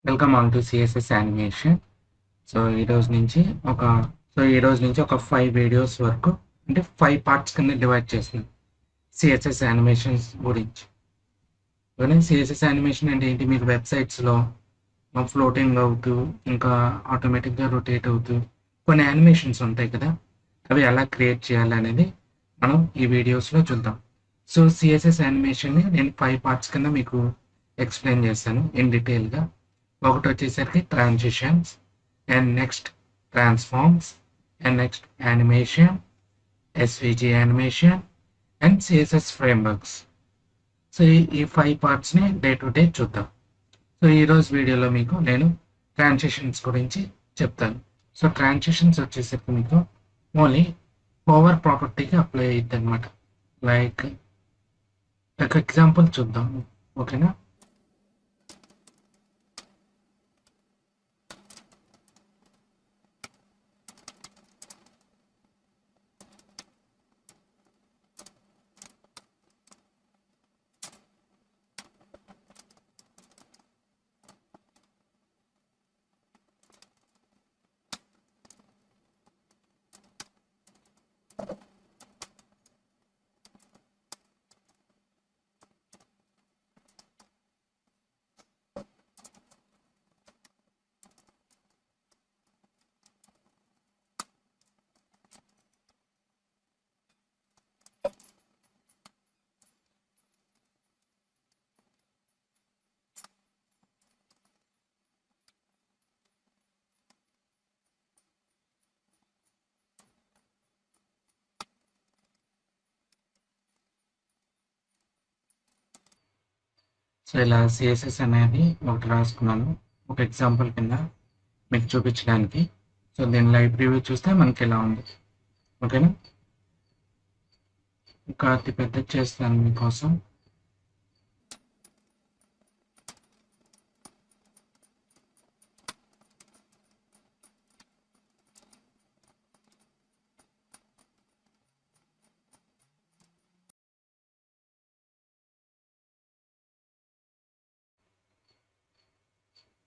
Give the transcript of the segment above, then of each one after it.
Welcome all to CSS animation. ఈ రోజు నుంచి ఒక 5 వీడియోస్ వరకు అంటే 5 పార్ట్స్ కింద డివైడ్ చేస్తున్నాం సిఎస్ఎస్ యానిమేషన్స్ గురించి. సిఎస్ఎస్ యానిమేషన్ అంటే ఏంటి? మీరు వెబ్సైట్స్లో ఫ్లోటింగ్ అవుతూ ఇంకా ఆటోమేటిక్గా రొటేట్ అవుతూ కొన్ని యానిమేషన్స్ ఉంటాయి కదా, అవి ఎలా క్రియేట్ చేయాలి అనేది మనం ఈ వీడియోస్లో చూద్దాం. సో సిఎస్ఎస్ యానిమేషన్ని నేను 5 పార్ట్స్ కింద మీకు ఎక్స్ప్లెయిన్ చేస్తాను ఇన్ డీటెయిల్గా. ఒకటి వచ్చేసరికి transitions, and next transforms, and next animation, SVG animation, and CSS frameworks. So ఈ 5 పార్ట్స్ని డే టు డే చూద్దాం. సో ఈరోజు వీడియోలో మీకు నేను ట్రాన్సిషన్స్ గురించి చెప్తాను. సో ట్రాన్సిషన్స్ వచ్చేసరికి మీకు ఓన్లీ పవర్ ప్రాపర్టీకి అప్లై అయ్యిద్ది అనమాట. లైక్ ఒక ఎగ్జాంపుల్ చూద్దాం, ఓకేనా? సో ఇలా సిఎస్ఎస్ అనేది ఒకటి రాసుకున్నాను ఒక ఎగ్జాంపుల్ కింద మీకు చూపించడానికి. సో దీని లైవ్ ప్రివ్యూ చూస్తే మనకి ఇలా ఉంది, ఓకేనా? ఇంకా అతి పెద్ద చేస్తాను మీకోసం.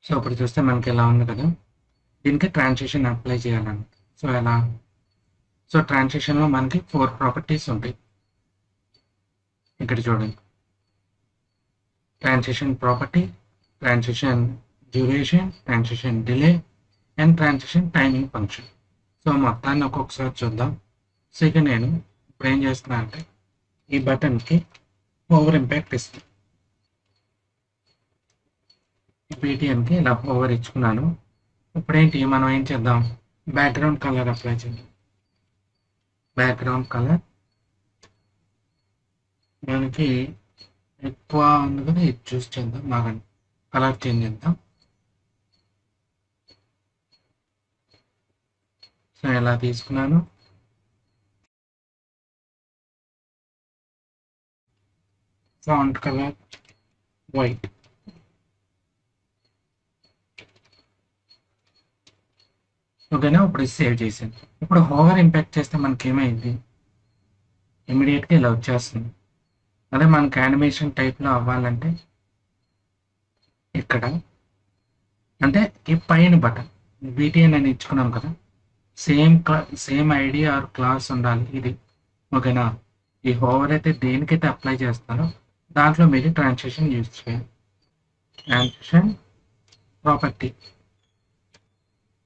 సో ఇప్పుడు చూస్తే మనకి ఎలా ఉంది కదా, దీనికి ట్రాన్సిషన్ అప్లై చేయాలని. సో ఎలా? సో ట్రాన్సిషన్లో మనకి 4 ప్రాపర్టీస్ ఉంటాయి. ఇక్కడ చూడండి, transition property, transition duration, transition delay, and transition timing function. So మొత్తాన్ని ఒక్కొక్కసారి చూద్దాం. సో ఇక నేను ఇప్పుడు ఏం చేస్తున్నా అంటే ఈ బటన్కి ఓవర్ ఇంపాక్ట్ ఇస్తాను. పేటిఎంకి ఇలా ఓవర్ ఇచ్చుకున్నాను. ఇప్పుడేంటి మనం ఏం చేద్దాం, బ్యాక్గ్రౌండ్ కలర్ అప్లై చేద్దాం. బ్యాక్గ్రౌండ్ కలర్ మనకి ఎక్కువ ఉంది కదా, ఇది చూస్ చేద్దాం. బాగా కలర్ చేంజ్ చేద్దాం. సో ఎలా తీసుకున్నాను, ఫాంట్ కలర్ వైట్. ఓకేనా? ఇప్పుడు సేవ్ చేసాను. ఇప్పుడు ఓవర్ ఇంపాక్ట్ చేస్తే మనకి ఏమైంది, ఇమీడియట్గా ఇలా వచ్చేస్తుంది. అదే మనకి యానిమేషన్ టైప్లో అవ్వాలంటే ఇక్కడ అంటే ఈ పైన బటన్ బీటీఎన్ అని ఇచ్చుకున్నాం కదా, సేమ్ ఐడి ఆర్ క్లాస్ ఉండాలి ఇది, ఓకేనా? ఈ ఓవర్ అయితే దేనికైతే అప్లై చేస్తారో దాంట్లో మీరు ట్రాన్సిషన్ యూజ్ చేయాలి. ట్రాన్సిషన్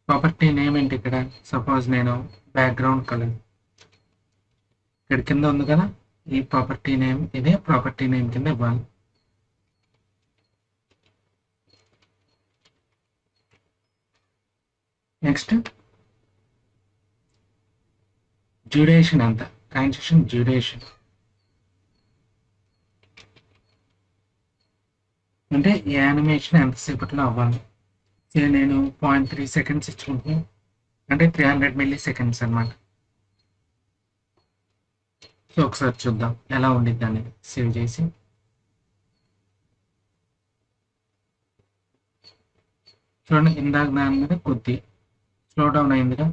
ప్రాపర్టీ నేమ్ ఏంటి? ఇక్కడ సపోజ్ నేను బ్యాక్గ్రౌండ్ కలర్ ఇక్కడ కింద ఉంది కదా, ఈ ప్రాపర్టీ నేమ్ ఇదే ప్రాపర్టీ నేమ్ కింద ఇవ్వాలి. నెక్స్ట్ డ్యూరేషన్ ఎంత, ట్రాన్సిషన్ డ్యూరేషన్ అంటే ఈ యానిమేషన్ ఎంతసేపట్లో అవ్వాలి. నేను 0.3 సెకండ్స్ ఇచ్చుకుంటున్నాను, అంటే 300 మిల్లీ సెకండ్స్ అనమాట. సో ఒకసారి చూద్దాం ఎలా ఉండిద్ది అనేది. సేవ్ చేసి చూడండి, ఇందాక దాని మీద కొద్ది స్లో డౌన్ అయిందిగా.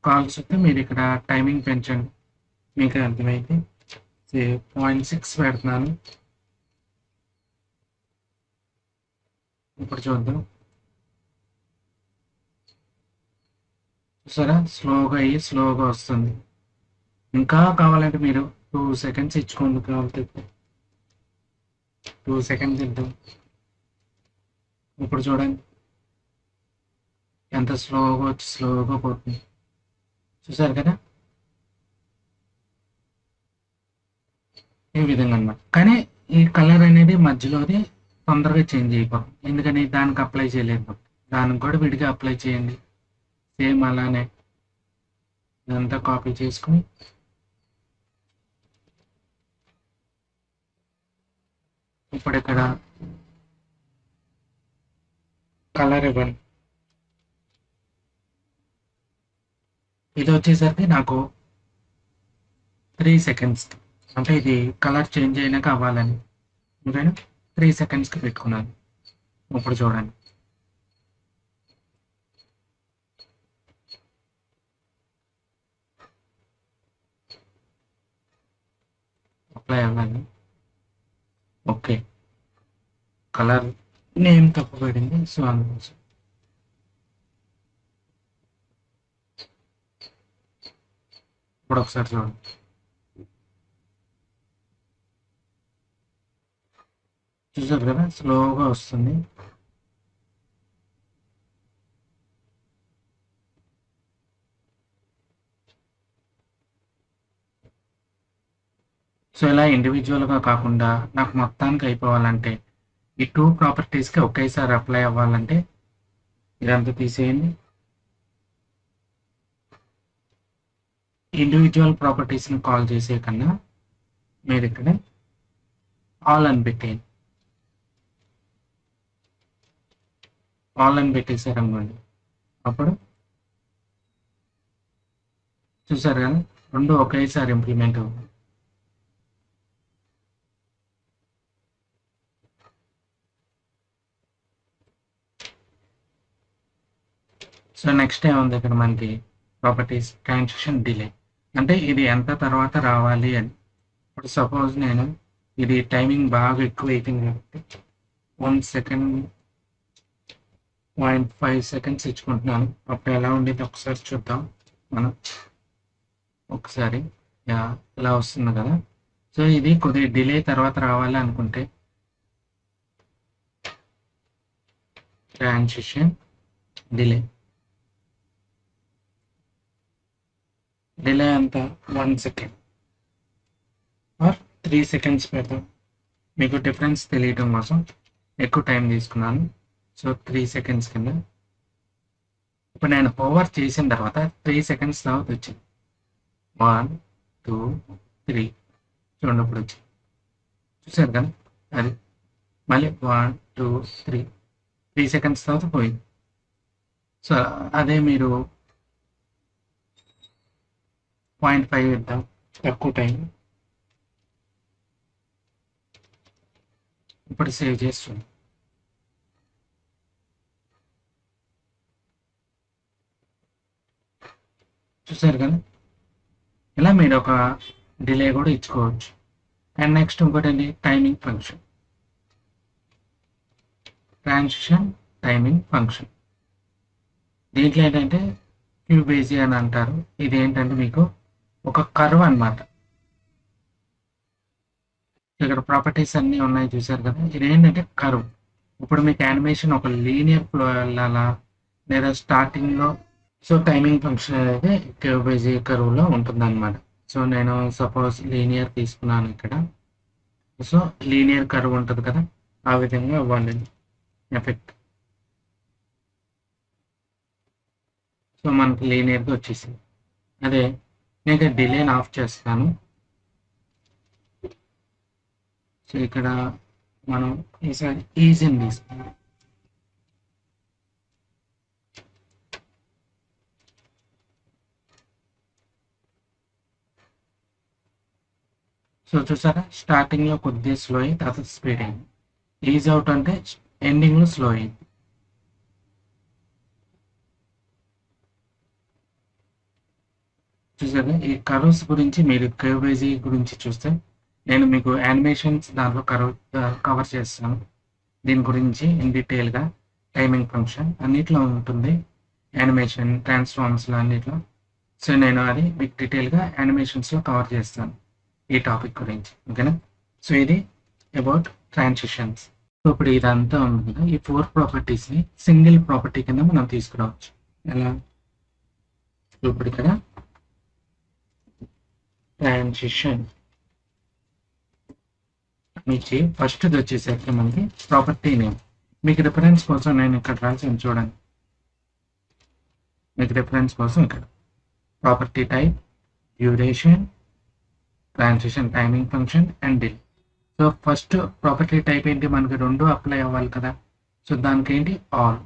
కాల్స్ వస్తే మీరు ఇక్కడ టైమింగ్ పెంచండి, మీకు అర్థమైతే. 0.6 పెడుతున్నాను. ఇప్పుడు చూద్దాం. చూసారా స్లోగా అయ్యి స్లోగా వస్తుంది. ఇంకా కావాలంటే మీరు 2 సెకండ్స్ ఇచ్చుకోండి, కావాలంటే 2 సెకండ్స్ ఇద్దాం. ఇప్పుడు చూడండి ఎంత స్లోగా వచ్చి స్లోగా పోతుంది. చూసారు కదా ఈ విధంగా అన్నమాట. కానీ ఈ కలర్ అనేది మధ్యలోది తొందరగా చేంజ్ అయిపోతుంది. ఎందుకని దానికి అప్లై చేయలేదు. దానికి కూడా విడిగా అప్లై చేయండి. సేమ్ అలానే ఇదంతా కాపీ చేసుకుని ఇప్పుడు ఇక్కడ కలర్ ఇవ్వండి. ఇది వచ్చేసరికి నాకు 3 సెకండ్స్, అంటే ఇది కలర్ చేంజ్ అయినాక అవ్వాలని నేను 3 సెకండ్స్కి పెట్టుకున్నాను. ఇప్పుడు చూడండి అప్లై అవ్వాలి. ఓకే, కలర్ నేమ్ తప్పు పడింది, సో అందుకోసం ఇప్పుడు ఒకసారి చూడండి. చూసారు కదా స్లోగా వస్తుంది. సో ఇలా ఇండివిజువల్గా కాకుండా నాకు మొత్తానికి అయిపోవాలంటే ఈ 2 ప్రాపర్టీస్కి ఒకేసారి అప్లై అవ్వాలంటే ఇదంతా తీసేయండి. ఇండివిజువల్ ప్రాపర్టీస్ని కాల్ చేసే కన్నా మీరు ఇక్కడ ఆల్ అని పెట్టేయండి. ఆల్ అని పెట్టేశారు అనుకోండి, అప్పుడు చూసారు కదా రెండు ఒకేసారి ఇంప్లిమెంట్ అవుతుంది. సో నెక్స్ట్ ఏముంది ఇక్కడ మనకి ప్రాపర్టీస్ ట్రాన్సాక్షన్ డిలే, అంటే ఇది ఎంత తర్వాత రావాలి అని. ఇప్పుడు సపోజ్ నేను ఇది టైమింగ్ బాగా ఎక్కువ అయిపోయింది కాబట్టి 1 సెకండ్ 0.5 సెకండ్స్ ఇచ్చుకుంటున్నాను. అప్పుడు ఎలా ఉండేది ఒకసారి చూద్దాం మనం. ఒకసారి ఇలా వస్తుంది కదా. సో ఇది కొద్దిగా డిలే తర్వాత రావాలి అనుకుంటే ట్రాన్సిషన్ డిలే అంతా 1 సెకండ్ ఆర్ 3 సెకండ్స్ పెడతాం. మీకు డిఫరెన్స్ తెలియటం కోసం ఎక్కువ టైం తీసుకున్నాను. సో 3 సెకండ్స్ కింద ఇప్పుడు నేను ఓవర్ చేసిన తర్వాత 3 సెకండ్స్ తర్వాత వచ్చింది 1 2 3 చూడండి ఇప్పుడు వచ్చింది. చూసారు కదా అది మళ్ళీ 1 2 3 సెకండ్స్ తర్వాత పోయింది. సో అదే మీరు 0.5 ఇద్దాం, తక్కువ టైం. ఇప్పుడు సేవ్ చేస్తుంది. చూసారు కదా ఇలా మీరు ఒక డిలే కూడా ఇచ్చుకోవచ్చు. అండ్ నెక్స్ట్ ఇంకోటి ఏంటి timing function, transition timing function. దీంట్లో ఏంటంటే క్యూబేజీ అని అంటారు. ఇది ఏంటంటే మీకు ఒక కర్వ్ అన్నమాట. ఇక్కడ ప్రాపర్టీస్ అన్నీ ఉన్నాయి చూసారు కదా, ఇది ఏంటంటే కర్వ్. ఇప్పుడు మీకు యానిమేషన్ ఒక లీనియర్ ఫ్లో వెళ్ళాలా లేదా స్టార్టింగ్లో, సో టైమింగ్ ఫంక్షన్ అనేది క్యూబేజీ కర్వ్లో ఉంటుంది అనమాట. సో నేను సపోజ్ లీనియర్ తీసుకున్నాను ఇక్కడ. సో లీనియర్ కర్వ్ ఉంటుంది కదా, ఆ విధంగా ఇవ్వాలి ఎఫెక్ట్. సో మనకి లీనియర్గా వచ్చేసింది. అదే నేను డిలేని ఆఫ్ చేస్తాను. సో ఇక్కడ మనం ఈసారి ఈజీని తీసుకుందాం. సో చూసారా స్టార్టింగ్లో కొద్దిగా స్లో అయ్యి తర్వాత స్పీడ్ అయింది. ఈజీ అవుట్ అంటే ఎండింగ్లో స్లో అయింది. చూసారా ఈ కర్వ్స్ గురించి మీరు క్యూబేజీ గురించి చూస్తే నేను మీకు యానిమేషన్స్ దాంట్లో కవర్ చేస్తాను. దీని గురించి ఇన్ డీటెయిల్గా టైమింగ్ ఫంక్షన్ అన్నిట్లో ఉంటుంది. యానిమేషన్ ట్రాన్స్ఫార్మ్స్లో అన్నిట్లో. సో నేను అది మీకు డీటెయిల్గా యానిమేషన్స్లో కవర్ చేస్తాను ఈ టాపిక్ గురించి. ఓకేనా? సో ఇది అబౌట్ ట్రాన్సిషన్స్. సో ఇప్పుడు ఇదంతా ఉంది కదా, ఈ 4 ప్రాపర్టీస్ని సింగిల్ ప్రాపర్టీ కింద మనం తీసుకురావచ్చు. ఎలా? ఇప్పుడు ఇక్కడ ట్రాన్సిషన్ నుంచి ఫస్ట్ది వచ్చేసరికి మనకి ప్రాపర్టీ నేమ్. మీకు రిఫరెన్స్ కోసం నేను ఇక్కడ రాసాను చూడండి. మీకు రిఫరెన్స్ కోసం ఇక్కడ property type, duration, transition timing function and delay. So first property type ఏంటి, మనకి 2 అప్లై అవ్వాలి కదా. సో దానికి ఏంటి, ఆల్.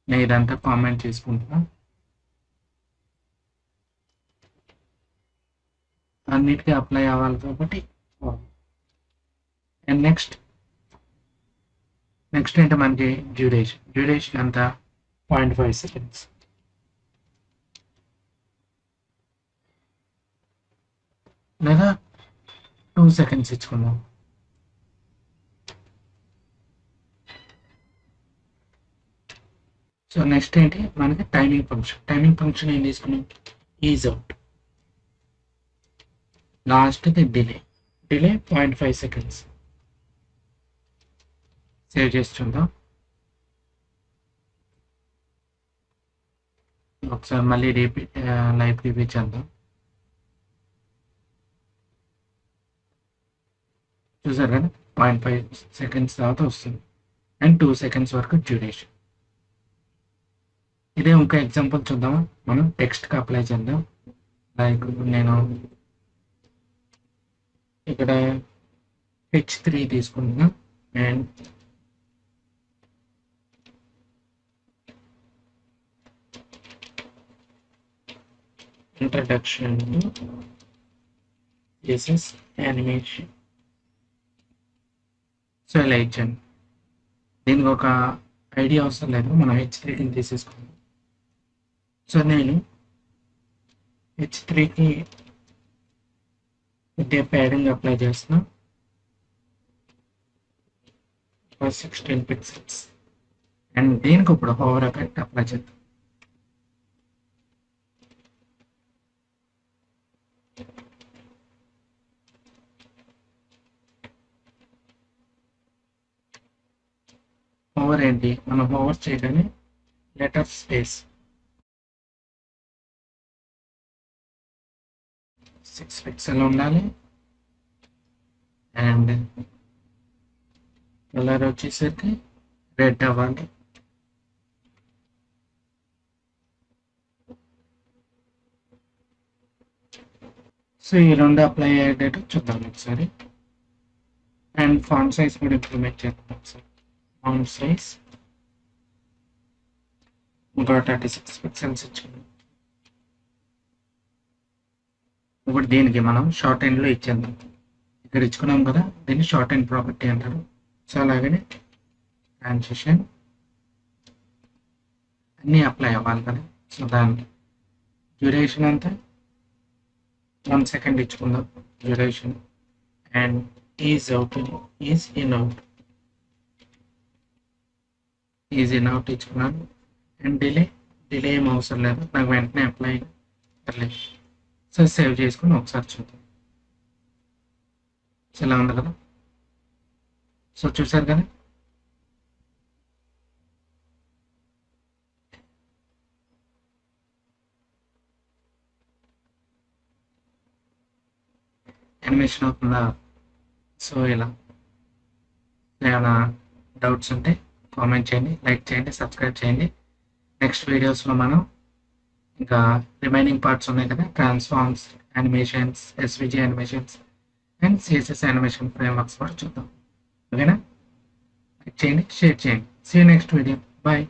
నేను ఇదంతా కామెంట్ చేసుకుంటున్నా. అన్నిటికీ అప్లై అవ్వాలి కాబట్టి ఆల్. అండ్ నెక్స్ట్ ఏంటి మనకి డ్యూరేషన్ అంతా 0.5 seconds. లేదా 2 seconds ఇచ్చుకుందాం. సో నెక్స్ట్ ఏంటి మనకి టైమింగ్ ఫంక్షన్ ఏం తీసుకున్నాం, ఈజ్ అవుట్. లాస్ట్ది డిలే 0.5 seconds. సేవ్ చేస్తుందాం. ఒకసారి మళ్ళీ లైవ్ రిపీట్ చేద్దాం. చూసారు కదా, 0.5 seconds తర్వాత వస్తుంది. అండ్ 2 seconds వరకు డ్యూరేషన్. ఇదే ఇంకో ఎగ్జాంపుల్ చూద్దామా, మనం టెక్స్ట్కి అప్లై చేద్దాం. లైక్ నేను ఇక్కడ H3 తీసుకుంటున్నా. And introduction to CSS animation. So ఇలా ఇచ్చాను. దీనికి ఒక ఐడియా అవసరం లేదు, మనం H3కి తీసేసుకుందాం. సో నేను H3కి ఇదే ప్యాడింగ్ అప్లై చేస్తున్నా, 16 pixels. అండ్ దీనికి ఇప్పుడు ఓవర్ ఎఫెక్ట్ అప్లై చేద్దాం. ఓవర్ ఏంటి, మనం ఓవర్ చేయగానే లెటర్ స్పేస్ 6 pixels ఉండాలి. అండ్ కలర్ వచ్చేసరికి రెడ్ అవ్వాలి. సో ఈ 2 అప్లై అయ్యేటట్టు చూద్దాం ఒకసారి. అండ్ ఫాంట్ సైజ్ కూడా ఇంప్లిమెంట్ చేద్దాం ఒకసారి. ఫాంట్ సైజ్ ఇంకా 36 pixels ఇచ్చింది. ఇప్పుడు దీనికి మనం షార్ట్ ఎండ్లో ఇచ్చేద్దాం. ఇక్కడ ఇచ్చుకున్నాం కదా, దీన్ని షార్ట్ ఎండ్ ప్రాపర్టీ అంటారు. సో అలాగనే ట్రాన్సిషన్ అన్నీ అప్లై అవ్వాలి కదా. సో దానికి డ్యూరేషన్ అంతా 1 second ఇచ్చుకుందాం డ్యూరేషన్. And ease out, ease in out ఇచ్చుకున్నాను. అండ్ డిలే ఏం అవసరం లేదు, నాకు వెంటనే అప్లై పర్లేదు. సో సేవ్ చేసుకుని ఒకసారి చూద్దాం. సో ఇలా ఉంది కదా. సో చూసారు కదా, యానిమేషన్ అవుతుందా. సో ఇలా ఏమైనా డౌట్స్ ఉంటే కామెంట్ చేయండి, లైక్ చేయండి, సబ్స్క్రైబ్ చేయండి. నెక్స్ట్ వీడియోస్లో మనం ఇంకా రిమైనింగ్ పార్ట్స్ ఉన్నాయి కదా, transforms, animations, SVG animations and CSS animation frameworks కూడా చూద్దాం. ఓకేనా? లైక్ చేయండి, షేర్ చేయండి. See you next video. Bye.